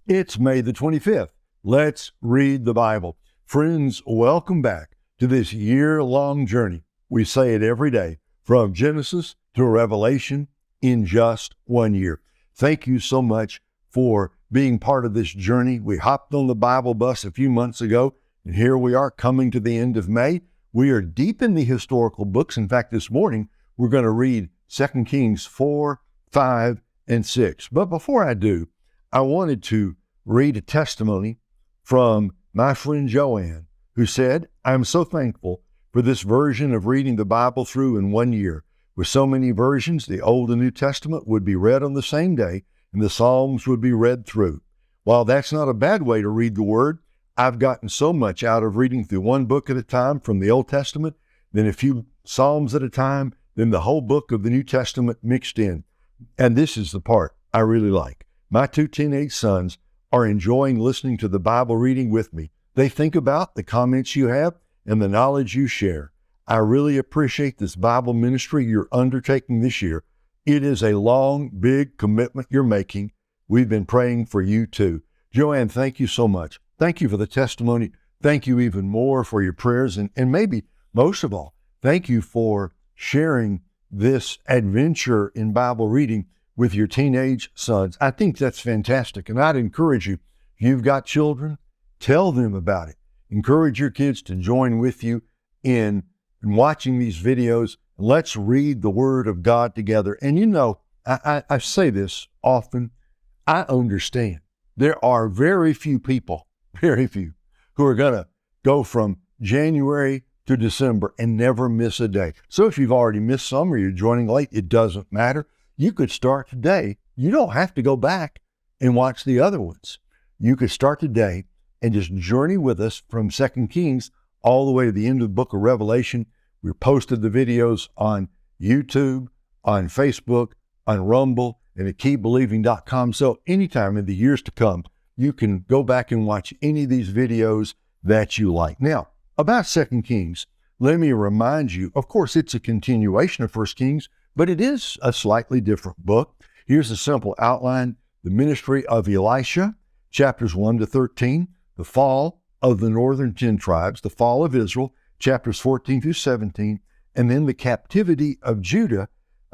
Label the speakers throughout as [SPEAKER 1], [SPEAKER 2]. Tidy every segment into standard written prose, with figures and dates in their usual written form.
[SPEAKER 1] It's May the 25th. Let's read the Bible. Friends, welcome back to this year-long journey. We say it every day, from Genesis to Revelation in just 1 year. Thank you so much for being part of this journey. We hopped on the Bible bus a few months ago, and here we are coming to the end of May. We are deep in the historical books. In fact, this morning, we're going to read 2 Kings 4, 5, and 6. But before I do, I wanted to read a testimony from my friend Joanne, who said, "I'm so thankful for this version of reading the Bible through in 1 year. With so many versions, the Old and New Testament would be read on the same day, and the Psalms would be read through. While that's not a bad way to read the Word, I've gotten so much out of reading through one book at a time from the Old Testament, then a few Psalms at a time, then the whole book of the New Testament mixed in. And this is the part I really like. My 2 teenage sons are enjoying listening to the Bible reading with me. They think about the comments you have and the knowledge you share. I really appreciate this Bible ministry you're undertaking this year. It is a long, big commitment you're making. We've been praying for you too." Joanne, thank you so much. Thank you for the testimony. Thank you even more for your prayers. And maybe most of all, thank you for sharing this adventure in Bible reading with your teenage sons. I think that's fantastic. And I'd encourage you, if you've got children, tell them about it. Encourage your kids to join with you in watching these videos. Let's read the Word of God together. And you know, I say this often, I understand. There are very few people, who are going to go from January to December and never miss a day. So if you've already missed some or you're joining late, it doesn't matter. You could start today. You don't have to go back and watch the other ones. You could start today and just journey with us from 2 Kings all the way to the end of the book of Revelation. We've posted the videos on YouTube, on Facebook, on Rumble, and at keepbelieving.com. So anytime in the years to come, you can go back and watch any of these videos that you like. Now, about 2 Kings, let me remind you, of course, it's a continuation of 1 Kings, but it is a slightly different book. Here's a simple outline: the ministry of Elisha, chapters 1 to 13, the fall of the northern 10 tribes, the fall of Israel, chapters 14 through 17, and then the captivity of Judah,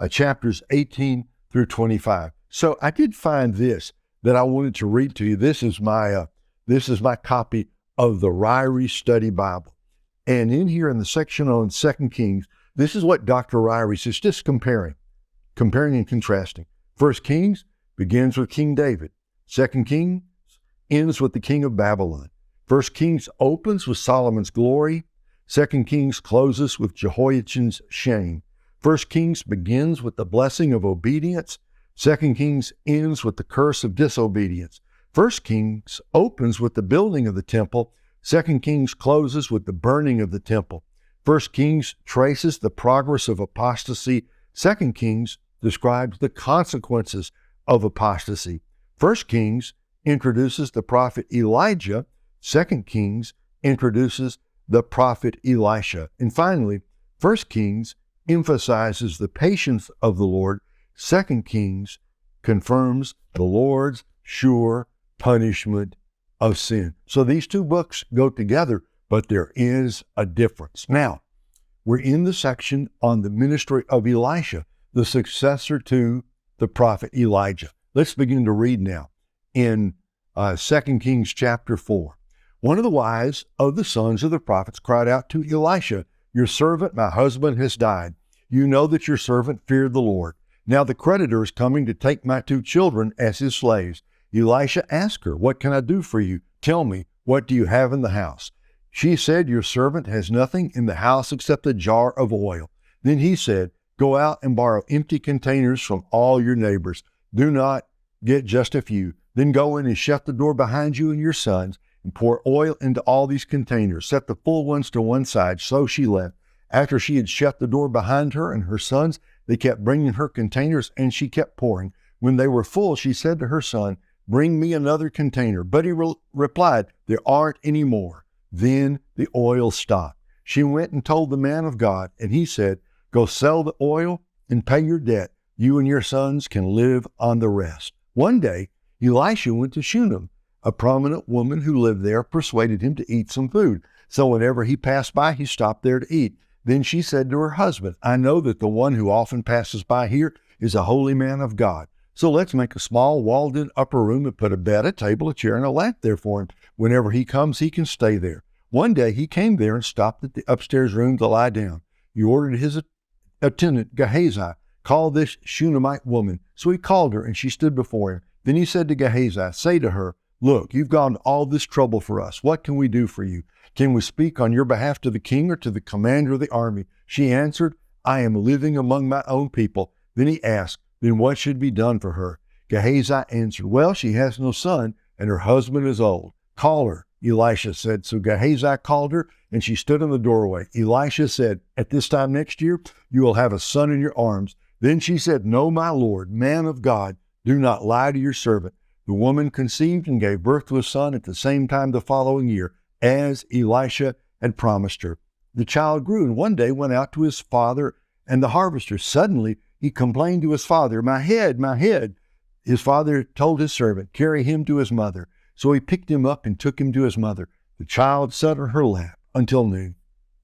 [SPEAKER 1] chapters 18 through 25. So I did find this that I wanted to read to you. This is my copy of the Ryrie Study Bible. And in here in the section on 2 Kings, this is what Dr. Ryrie says, just comparing and contrasting. 1 Kings begins with King David. 2 Kings ends with the king of Babylon. 1 Kings opens with Solomon's glory. 2 Kings closes with Jehoiachin's shame. 1 Kings begins with the blessing of obedience. 2 Kings ends with the curse of disobedience. 1 Kings opens with the building of the temple. 2 Kings closes with the burning of the temple. 1 Kings traces the progress of apostasy. 2 Kings describes the consequences of apostasy. 1 Kings introduces the prophet Elijah. 2 Kings introduces the prophet Elisha. And finally, 1 Kings emphasizes the patience of the Lord. 2 Kings confirms the Lord's sure punishment of sin. So these two books go together, but there is a difference. Now, we're in the section on the ministry of Elisha, the successor to the prophet Elijah. Let's begin to read now in 2 Kings chapter 4. One of the wives of the sons of the prophets cried out to Elisha, "Your servant, my husband, has died. You know that your servant feared the Lord. Now the creditor is coming to take my 2 children as his slaves." Elisha asked her, "What can I do for you? Tell me, what do you have in the house?" She said, "Your servant has nothing in the house except a jar of oil." Then he said, "Go out and borrow empty containers from all your neighbors. Do not get just a few. Then go in and shut the door behind you and your sons and pour oil into all these containers. Set the full ones to one side." So she left. After she had shut the door behind her and her sons, they kept bringing her containers, and she kept pouring. When they were full, she said to her son, "Bring me another container." But he replied, "There aren't any more." Then the oil stopped. She went and told the man of God, and he said, "Go sell the oil and pay your debt. You and your sons can live on the rest." One day, Elisha went to Shunem, A prominent woman who lived there persuaded him to eat some food. So whenever he passed by, he stopped there to eat. Then she said to her husband, I know that the one who often passes by here is a holy man of God. So let's make a small walled-in upper room and put a bed, a table, a chair, and a lamp there for him. Whenever he comes, he can stay there. One day he came there and stopped at the upstairs room to lie down. He ordered his attendant, Gehazi, call this Shunammite woman. So he called her, and she stood before him. Then he said to Gehazi, say to her, look, you've gone to all this trouble for us. What can we do for you? Can we speak on your behalf to the king or to the commander of the army? She answered, I am living among my own people. Then he asked, then what should be done for her? Gehazi answered, well, she has no son, and her husband is old. Call her, Elisha said. So Gehazi called her, and she stood in the doorway. Elisha said, at this time next year, you will have a son in your arms. Then she said, no, my Lord, man of God, do not lie to your servant. The woman conceived and gave birth to a son at the same time the following year, as Elisha had promised her. The child grew and one day went out to his father and the harvester. Suddenly he complained to his father, my head, my head. His father told his servant, carry him to his mother. So he picked him up and took him to his mother. The child sat on her lap until noon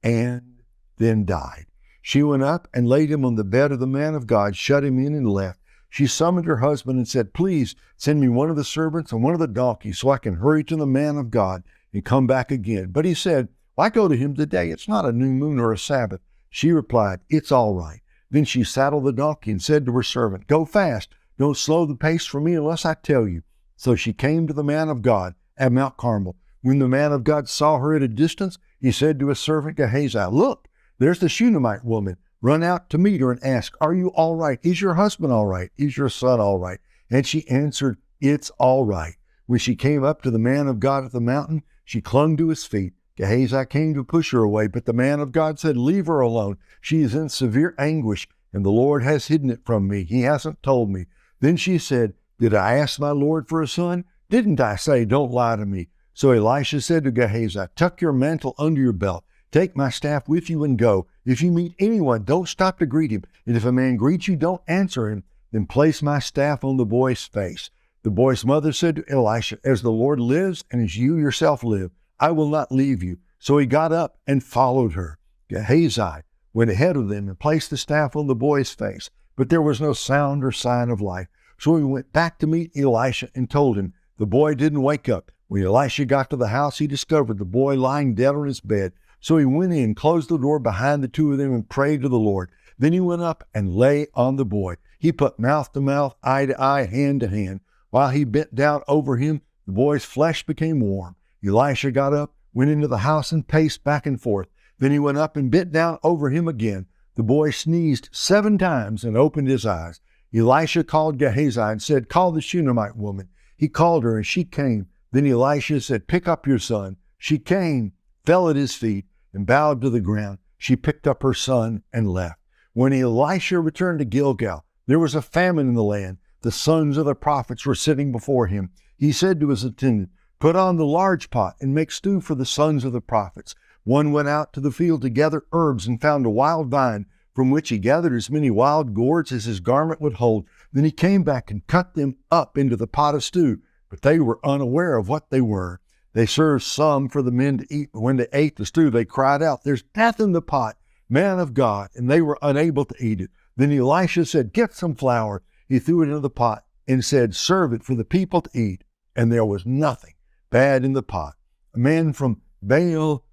[SPEAKER 1] and then died. She went up and laid him on the bed of the man of God, shut him in and left. She summoned her husband and said, please send me one of the servants and one of the donkeys so I can hurry to the man of God and come back again. But he said, why go to him today? It's not a new moon or a Sabbath. She replied, it's all right. Then she saddled the donkey and said to her servant, go fast. Don't slow the pace for me unless I tell you. So she came to the man of God at Mount Carmel. When the man of God saw her at a distance, he said to his servant Gehazi, look, there's the Shunammite woman. Run out to meet her and ask, are you all right? Is your husband all right? Is your son all right? And she answered, it's all right. When she came up to the man of God at the mountain, she clung to his feet. Gehazi came to push her away, but the man of God said, leave her alone. She is in severe anguish, and the Lord has hidden it from me. He hasn't told me. Then she said, did I ask my Lord for a son? Didn't I say, don't lie to me? So Elisha said to Gehazi, tuck your mantle under your belt. Take my staff with you and go. If you meet anyone, don't stop to greet him. And if a man greets you, don't answer him. Then place my staff on the boy's face. The boy's mother said to Elisha, as the Lord lives and as you yourself live, I will not leave you. So he got up and followed her. Gehazi went ahead of them and placed the staff on the boy's face, but there was no sound or sign of life. So he went back to meet Elisha and told him. The boy didn't wake up. When Elisha got to the house, he discovered the boy lying dead on his bed. So he went in, closed the door behind the two of them, and prayed to the Lord. Then he went up and lay on the boy. He put mouth to mouth, eye to eye, hand to hand. While he bent down over him, the boy's flesh became warm. Elisha got up, went into the house, and paced back and forth. Then he went up and bent down over him again. The boy sneezed 7 times and opened his eyes. Elisha called Gehazi and said, call the Shunammite woman. He called her, and she came. Then Elisha said, pick up your son. She came, fell at his feet, and bowed to the ground. She picked up her son and left. When Elisha returned to Gilgal, there was a famine in the land. The sons of the prophets were sitting before him. He said to his attendant, put on the large pot and make stew for the sons of the prophets. One went out to the field to gather herbs and found a wild vine, from which he gathered as many wild gourds as his garment would hold. Then he came back and cut them up into the pot of stew, but they were unaware of what they were. They served some for the men to eat, but when they ate the stew, they cried out, there's death in the pot, man of God, and they were unable to eat it. Then Elisha said, get some flour. He threw it into the pot and said, serve it for the people to eat. And there was nothing bad in the pot. A man from Baal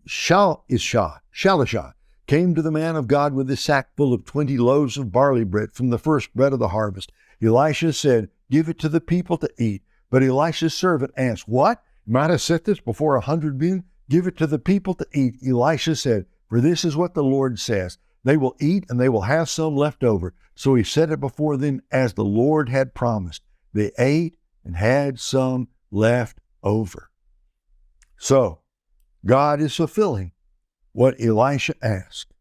[SPEAKER 1] Shalishah came to the man of God with a sack full of 20 loaves of barley bread from the first bread of the harvest. Elisha said, give it to the people to eat. But Elisha's servant asked, what? Might I set this before 100 men? Give it to the people to eat. Elisha said, for this is what the Lord says. They will eat and they will have some left over. So he set it before them as the Lord had promised. They ate and had some left over. So God is fulfilling what Elisha asked.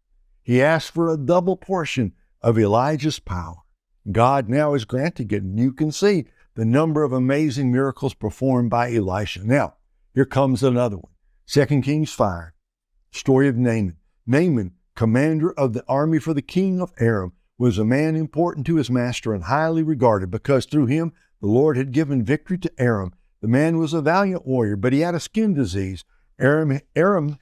[SPEAKER 1] He asked for a double portion of Elijah's power. God now is granting it, and you can see the number of amazing miracles performed by Elisha. Now, here comes another one. 2 Kings 5, story of Naaman. Naaman, commander of the army for the king of Aram, was a man important to his master and highly regarded because through him the Lord had given victory to Aram. The man was a valiant warrior, but he had a skin disease. Aram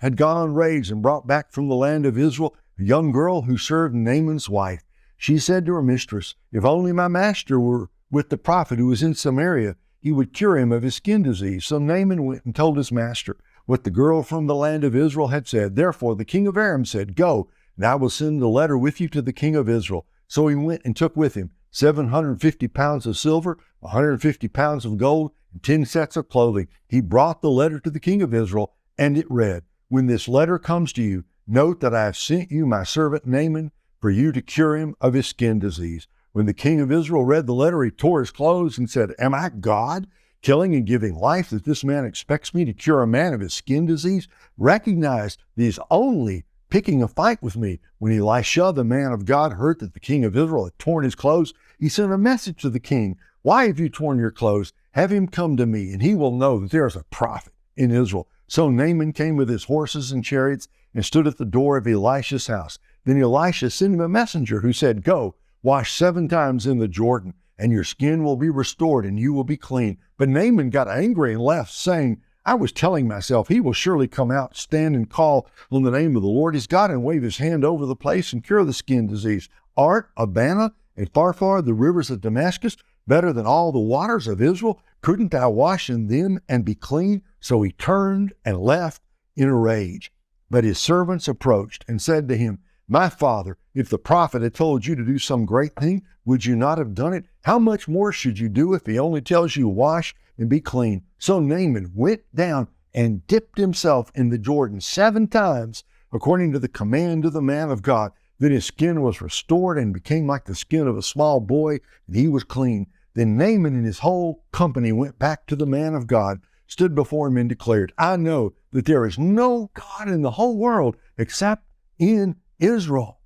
[SPEAKER 1] had gone on raids and brought back from the land of Israel a young girl who served Naaman's wife. She said to her mistress, "If only my master were with the prophet who was in Samaria, he would cure him of his skin disease." So Naaman went and told his master what the girl from the land of Israel had said. Therefore the king of Aram said, "Go, and I will send a letter with you to the king of Israel." So he went and took with him 750 pounds of silver, 150 pounds of gold, and 10 sets of clothing. He brought the letter to the king of Israel, and it read, "When this letter comes to you, note that I have sent you my servant Naaman for you to cure him of his skin disease." When the king of Israel read the letter, he tore his clothes and said, "Am I God, killing and giving life, that this man expects me to cure a man of his skin disease? Recognize that he's only picking a fight with me." When Elisha, the man of God, heard that the king of Israel had torn his clothes, he sent a message to the king. "Why have you torn your clothes? Have him come to me, and he will know that there is a prophet in Israel." So Naaman came with his horses and chariots and stood at the door of Elisha's house. Then Elisha sent him a messenger who said, "Go, wash 7 times in the Jordan, and your skin will be restored, and you will be clean." But Naaman got angry and left, saying, "I was telling myself, he will surely come out, stand and call on the name of the Lord his God, and wave his hand over the place and cure the skin disease. Aren't Abana and Pharpar, the rivers of Damascus, better than all the waters of Israel? Couldn't I wash in them and be clean?" So he turned and left in a rage. But his servants approached and said to him, "My father, if the prophet had told you to do some great thing, would you not have done it? How much more should you do if he only tells you, 'Wash and be clean'?" So Naaman went down and dipped himself in the Jordan 7 times, according to the command of the man of God. Then his skin was restored and became like the skin of a small boy, and he was clean. Then Naaman and his whole company went back to the man of God, stood before him, and declared, "I know that there is no God in the whole world except in Israel.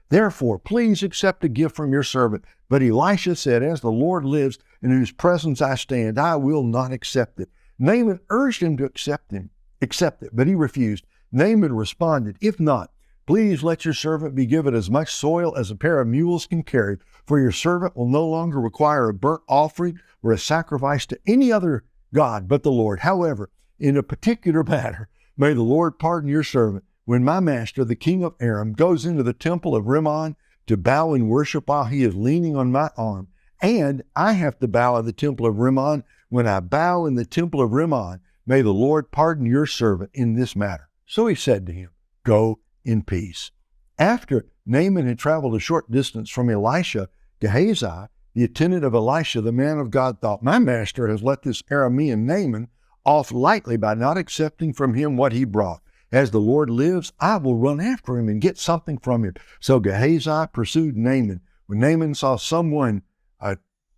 [SPEAKER 1] Therefore, please accept a gift from your servant." But Elisha said, "As the Lord lives, in whose presence I stand, I will not accept it." Naaman urged him to accept it, but he refused. Naaman responded, "If not, please let your servant be given as much soil as a pair of mules can carry, for your servant will no longer require a burnt offering or a sacrifice to any other God but the Lord. However, in a particular matter, may the Lord pardon your servant. When my master, the king of Aram, goes into the temple of Rimmon to bow and worship while he is leaning on my arm, and I have to bow in the temple of Rimmon, when I bow in the temple of Rimmon, may the Lord pardon your servant in this matter." So he said to him, "Go in peace." After Naaman had traveled a short distance from Elisha, Gehazi, the attendant of Elisha, the man of God, thought, "My master has let this Aramean Naaman off lightly by not accepting from him what he brought. As the Lord lives, I will run after him and get something from him." So Gehazi pursued Naaman. When Naaman saw someone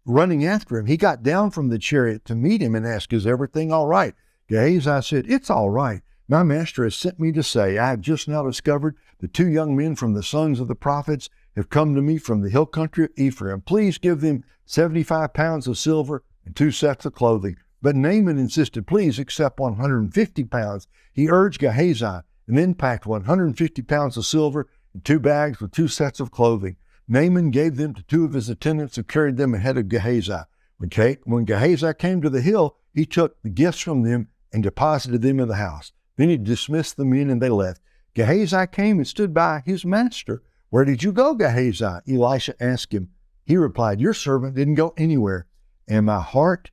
[SPEAKER 1] running after him, he got down from the chariot to meet him and asked, "Is everything all right?" Gehazi said, "It's all right. My master has sent me to say, I have just now discovered the 2 young men from the sons of the prophets have come to me from the hill country of Ephraim. Please give them 75 pounds of silver and 2 sets of clothing." But Naaman insisted, "Please accept 150 pounds. He urged Gehazi, and then packed 150 pounds of silver in 2 bags with 2 sets of clothing. Naaman gave them to 2 of his attendants who carried them ahead of Gehazi. When Gehazi came to the hill, he took the gifts from them and deposited them in the house. Then he dismissed the men and they left. Gehazi came and stood by his master. "Where did you go, Gehazi?" Elisha asked him. He replied, "Your servant didn't go anywhere, and my heart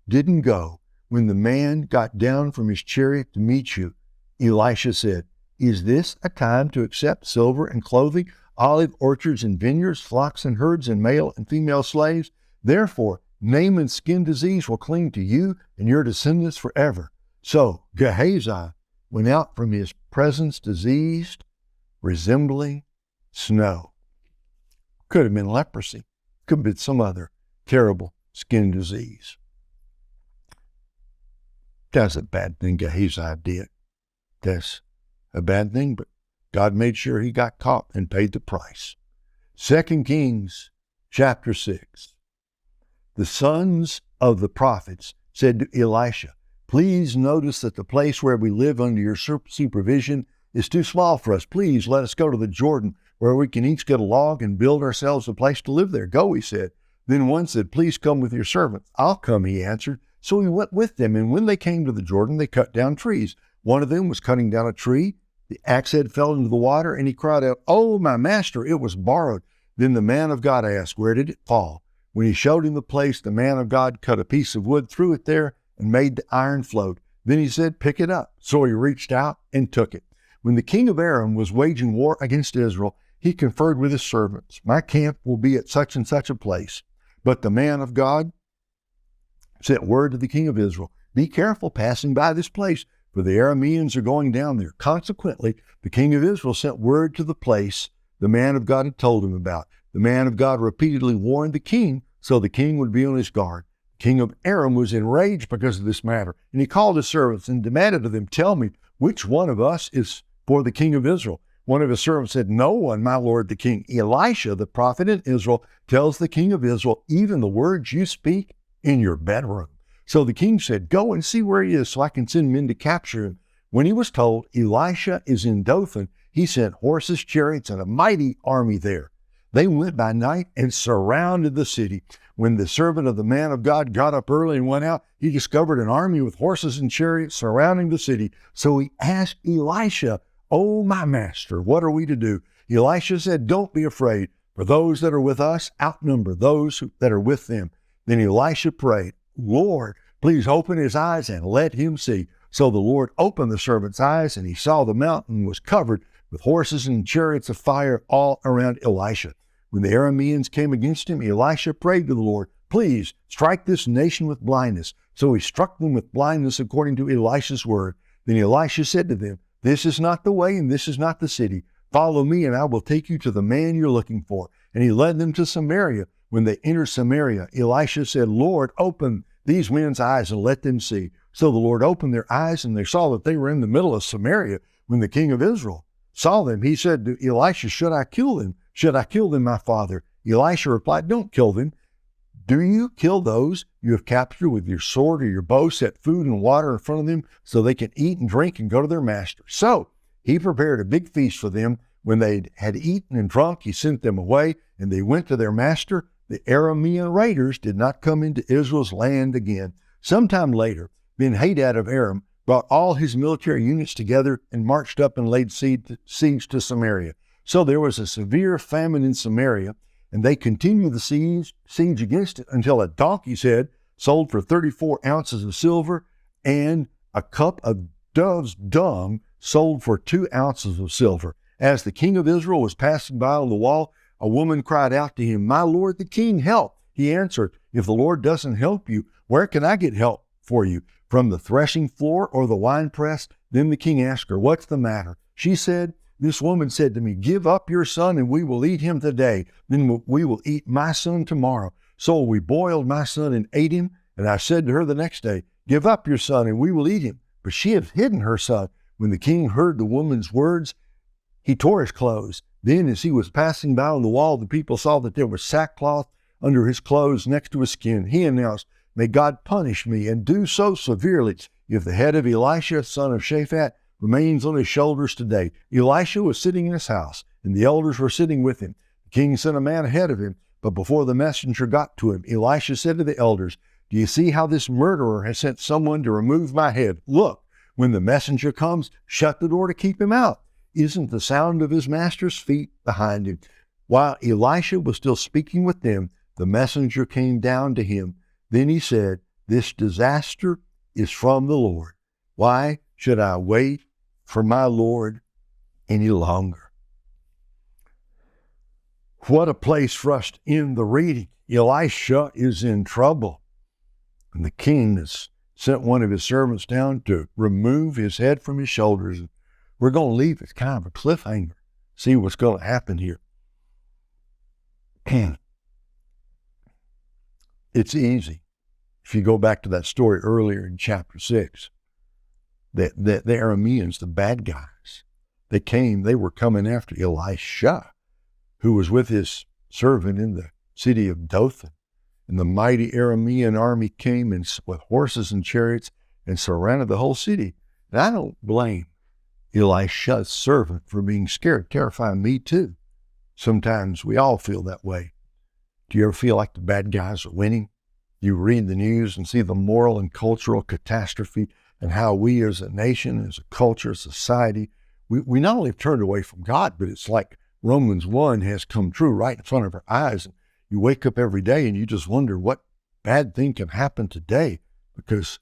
[SPEAKER 1] didn't go when the man got down from his chariot to meet you." Elisha said, "Is this a time to accept silver and clothing, olive orchards and vineyards, flocks and herds, and male and female slaves? Therefore, Naaman's skin disease will cling to you and your descendants forever." So Gehazi went out from his presence diseased, resembling snow. Could have been leprosy. Could have been some other terrible skin disease. That's a bad thing Gehazi did. That's a bad thing, but God made sure he got caught and paid the price. 2 Kings chapter 6. The sons of the prophets said to Elisha, "Please notice that the place where we live under your supervision is too small for us. Please let us go to the Jordan, where we can each get a log and build ourselves a place to live there." "Go," he said. Then one said, "Please come with your servants." "I'll come," he answered. So he went with them, and when they came to the Jordan, they cut down trees. One of them was cutting down a tree. The axe head fell into the water, and he cried out, "Oh, my master, it was borrowed." Then the man of God asked, "Where did it fall?" When he showed him the place, the man of God cut a piece of wood, threw it there, and made the iron float. Then he said, "Pick it up." So he reached out and took it. When the king of Aram was waging war against Israel, he conferred with his servants, "My camp will be at such and such a place." But the man of God sent word to the king of Israel, "Be careful passing by this place, for the Arameans are going down there." Consequently, the king of Israel sent word to the place the man of God had told him about. The man of God repeatedly warned the king, so the king would be on his guard. The king of Aram was enraged because of this matter, and he called his servants and demanded of them, "Tell me, which one of us is for the king of Israel?" One of his servants said, "No one, my lord the king. Elisha, the prophet in Israel, tells the king of Israel even the words you speak in your bedroom." So the king said, "Go and see where he is so I can send men to capture him." When he was told, "Elisha is in Dothan," he sent horses, chariots, and a mighty army there. They went by night and surrounded the city. When the servant of the man of God got up early and went out, he discovered an army with horses and chariots surrounding the city. So he asked Elisha, "Oh, my master, what are we to do?" Elisha said, "Don't be afraid, for those that are with us outnumber those that are with them." Then Elisha prayed, "Lord, please open his eyes and let him see." So the Lord opened the servant's eyes, and he saw the mountain was covered with horses and chariots of fire all around Elisha. When the Arameans came against him, Elisha prayed to the Lord, "Please strike this nation with blindness." So he struck them with blindness according to Elisha's word. Then Elisha said to them, "This is not the way, and this is not the city. Follow me, and I will take you to the man you're looking for." And he led them to Samaria. When they entered Samaria, Elisha said, "Lord, open these men's eyes and let them see." So the Lord opened their eyes, and they saw that they were in the middle of Samaria. When the king of Israel saw them, he said to Elisha, "Should I kill them? Should I kill them, my father?" Elisha replied, "Don't kill them. Do you kill those you have captured with your sword or your bow? Set food and water in front of them so they can eat and drink and go to their master." So he prepared a big feast for them. When they had eaten and drunk, he sent them away, and they went to their master. The Aramean raiders did not come into Israel's land again. Sometime later, Ben-Hadad of Aram brought all his military units together and marched up and laid siege to Samaria. So there was a severe famine in Samaria, and they continued the siege against it until a donkey's head sold for 34 ounces of silver and a cup of dove's dung sold for 2 ounces of silver. As the king of Israel was passing by on the wall, a woman cried out to him, "My lord the king, help." He answered, "If the Lord doesn't help you, where can I get help for you? From the threshing floor or the winepress?" Then the king asked her, "What's the matter?" She said, "This woman said to me, 'Give up your son and we will eat him today. Then we will eat my son tomorrow.' So we boiled my son and ate him. And I said to her the next day, 'Give up your son and we will eat him.' But she had hidden her son." When the king heard the woman's words, he tore his clothes. Then as he was passing by on the wall, the people saw that there was sackcloth under his clothes next to his skin. He announced, "May God punish me and do so severely if the head of Elisha, son of Shaphat, remains on his shoulders today." Elisha was sitting in his house, and the elders were sitting with him. The king sent a man ahead of him, but before the messenger got to him, Elisha said to the elders, "Do you see how this murderer has sent someone to remove my head? Look, when the messenger comes, shut the door to keep him out. Isn't the sound of his master's feet behind him?" While Elisha was still speaking with them, the messenger came down to him. Then he said, "This disaster is from the Lord. Why should I wait for my Lord any longer?" What a place for us to end the reading. Elisha is in trouble, and the king has sent one of his servants down to remove his head from his shoulders. We're going to leave it kind of a cliffhanger, see what's going to happen here. And it's easy. If you go back to that story earlier in chapter 6, the Arameans, the bad guys, they were coming after Elisha, who was with his servant in the city of Dothan. And the mighty Aramean army came with horses and chariots and surrounded the whole city. And I don't blame Elisha's servant for being scared, terrifying me too. Sometimes we all feel that way. Do you ever feel like the bad guys are winning? You read the news and see the moral and cultural catastrophe and how we as a nation, as a culture, as a society, we not only have turned away from God, but it's like Romans 1 has come true right in front of our eyes. And you wake up every day and you just wonder what bad thing can happen today because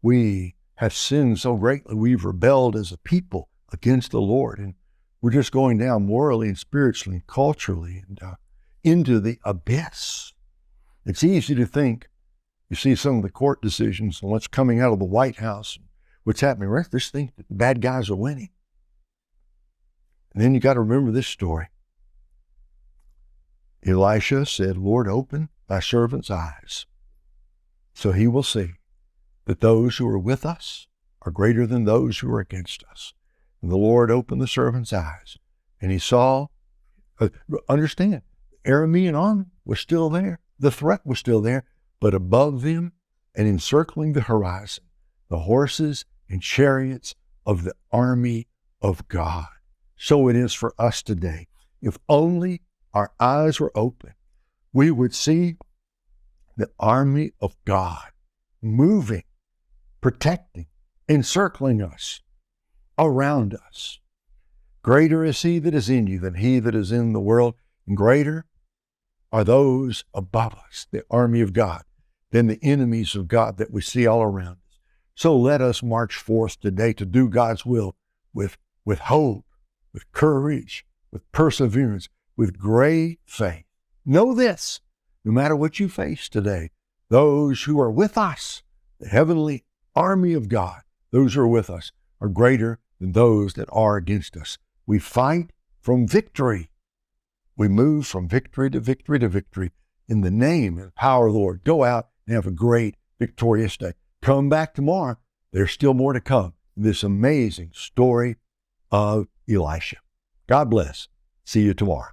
[SPEAKER 1] we have sinned so greatly. We've rebelled as a people against the Lord. And we're just going down morally and spiritually and culturally and into the abyss. It's easy to think, you see some of the court decisions and what's coming out of the White House, what's happening, right? Just think that the bad guys are winning. And then you got to remember this story. Elisha said, Lord, open thy servant's eyes, so he will see that those who are with us are greater than those who are against us. And the Lord opened the servant's eyes, and he saw, understand, the Aramean army was still there. The threat was still there, but above them and encircling the horizon, the horses and chariots of the army of God. So it is for us today. If only our eyes were open, we would see the army of God moving, protecting, encircling us, around us. Greater is he that is in you than he that is in the world, and greater are those above us, the army of God, than the enemies of God that we see all around us. So let us march forth today to do God's will with hope, with courage, with perseverance, with great faith. Know this, no matter what you face today, those who are with us, the heavenly army of God, those who are with us are greater than those that are against us. We fight from victory. We move from victory to victory to victory in the name and power of the Lord. Go out and have a great, victorious day. Come back tomorrow. There's still more to come in this amazing story of Elisha. God bless. See you tomorrow.